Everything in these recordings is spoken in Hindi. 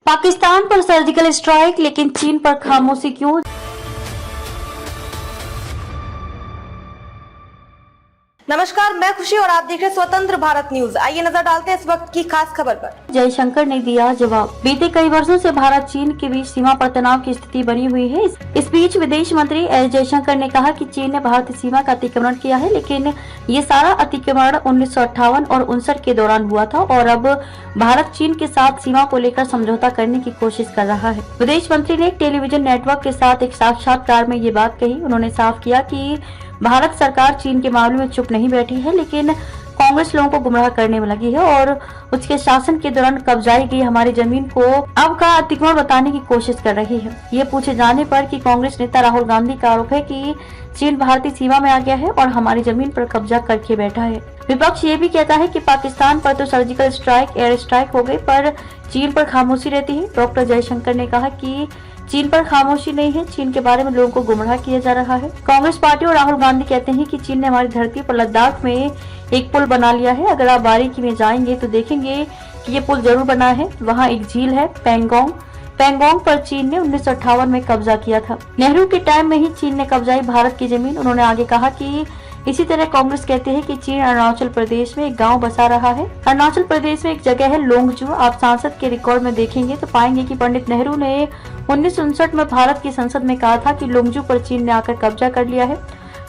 पाकिस्तान पर सर्जिकल स्ट्राइक, लेकिन चीन पर खामोशी क्यों? नमस्कार, मैं खुशी और आप देख रहे हैं स्वतंत्र भारत न्यूज। आइए नजर डालते हैं इस वक्त की खास खबर पर। जयशंकर ने दिया जवाब। बीते कई वर्षों से भारत चीन के बीच सीमा पर तनाव की स्थिति बनी हुई है। इस बीच विदेश मंत्री एस जयशंकर ने कहा कि चीन ने भारतीय सीमा का अतिक्रमण किया है, लेकिन ये सारा अतिक्रमण 1958 और 1959 के दौरान हुआ था और अब भारत चीन के साथ सीमा को लेकर समझौता करने की कोशिश कर रहा है। विदेश मंत्री ने एक टेलीविजन नेटवर्क के साथ एक साक्षात्कार में ये बात कही। उन्होंने साफ किया कि भारत सरकार चीन के मामले में चुप नहीं बैठी है, लेकिन कांग्रेस लोगों को गुमराह करने में लगी है और उसके शासन के दौरान कब्जाई गई हमारी जमीन को अब का अतिक्रमण बताने की कोशिश कर रही है। ये पूछे जाने पर कि कांग्रेस नेता राहुल गांधी का आरोप है कि चीन भारतीय सीमा में आ गया है और हमारी जमीन पर कब्जा करके बैठा है। विपक्ष ये भी कहता है कि पाकिस्तान पर तो सर्जिकल स्ट्राइक, एयर स्ट्राइक हो गई, पर चीन पर खामोशी रहती है। डॉक्टर जयशंकर ने कहा कि चीन पर खामोशी नहीं है, चीन के बारे में लोगों को गुमराह किया जा रहा है। कांग्रेस पार्टी और राहुल गांधी कहते हैं कि चीन ने हमारी धरती पर लद्दाख में एक पुल बना लिया है। अगर आप बारीकी में जाएंगे तो देखेंगे कि ये पुल जरूर बना है। वहाँ एक झील है पैंगोंग। पैंगोंग पर चीन ने 1958 में कब्जा किया था। नेहरू के टाइम में ही चीन ने कब्जाई भारत की जमीन। उन्होंने आगे कहा कि इसी तरह कांग्रेस कहते हैं कि चीन अरुणाचल प्रदेश में एक गांव बसा रहा है। अरुणाचल प्रदेश में एक जगह है लोंगजू। आप संसद के रिकॉर्ड में देखेंगे तो पाएंगे कि पंडित नेहरू ने 1959 में भारत की संसद में कहा था कि लोंगजू पर चीन ने आकर कब्जा कर लिया है,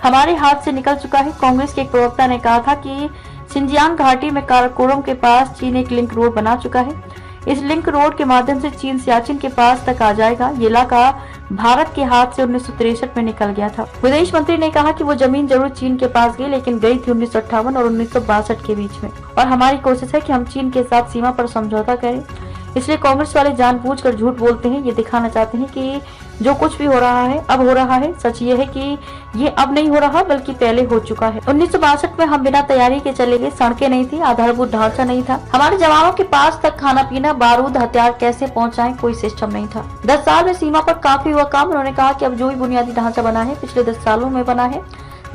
हमारे हाथ से निकल चुका है। कांग्रेस के एक प्रवक्ता ने कहा था कि सिंजियांग घाटी में काराकोरम के पास चीन एक लिंक रोड बना चुका है। इस लिंक रोड के माध्यम से चीन सियाचिन के पास तक आ जाएगा। ये इलाका भारत के हाथ से 1963 में निकल गया था। विदेश मंत्री ने कहा कि वो जमीन जरूर चीन के पास गई, लेकिन गई थी 1958 और 1962 के बीच में, और हमारी कोशिश है कि हम चीन के साथ सीमा पर समझौता करें। इसलिए कांग्रेस वाले जानबूझकर झूठ बोलते हैं। ये दिखाना चाहते हैं कि जो कुछ भी हो रहा है अब हो रहा है। सच ये है कि ये अब नहीं हो रहा, बल्कि पहले हो चुका है। 1962 में हम बिना तैयारी के चले गए। सड़कें नहीं थी, आधारभूत ढांचा नहीं था, हमारे जवानों के पास तक खाना पीना, बारूद, हथियार कैसे पहुंचाएं, कोई सिस्टम नहीं था। 10 साल में सीमा पर काफी हुआ काम। उन्होंने कहा कि अब जो भी बुनियादी ढांचा बना है पिछले 10 सालों में बना है।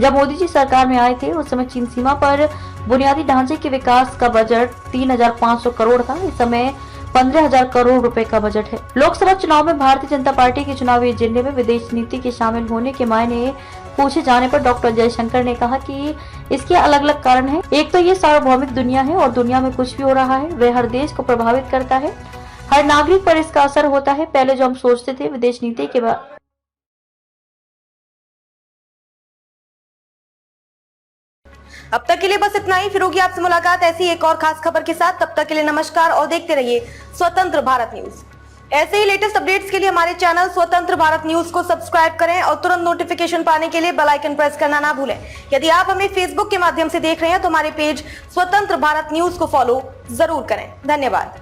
जब मोदी जी सरकार में आए थे उस समय चीन सीमा पर बुनियादी ढांचे के विकास का बजट 3500 करोड़ था। इस समय 15,000 करोड़ रुपए का बजट है। लोकसभा चुनाव में भारतीय जनता पार्टी के चुनावी एजेंडे में विदेश नीति के शामिल होने के मायने पूछे जाने पर डॉक्टर जयशंकर ने कहा कि इसके अलग अलग कारण हैं। एक तो ये सार्वभौमिक दुनिया है और दुनिया में कुछ भी हो रहा है वह हर देश को प्रभावित करता है, हर नागरिक पर इसका असर होता है। पहले जो हम सोचते थे विदेश नीति के बाद अब तक के लिए बस इतना ही। फिर होगी आपसे मुलाकात ऐसी एक और खास खबर के साथ। तब तक के लिए नमस्कार और देखते रहिए स्वतंत्र भारत न्यूज। ऐसे ही लेटेस्ट अपडेट्स के लिए हमारे चैनल स्वतंत्र भारत न्यूज को सब्सक्राइब करें और तुरंत नोटिफिकेशन पाने के लिए बेल आइकन प्रेस करना ना भूलें। यदि आप हमें फेसबुक के माध्यम से देख रहे हैं तो हमारे पेज स्वतंत्र भारत न्यूज को फॉलो जरूर करें। धन्यवाद।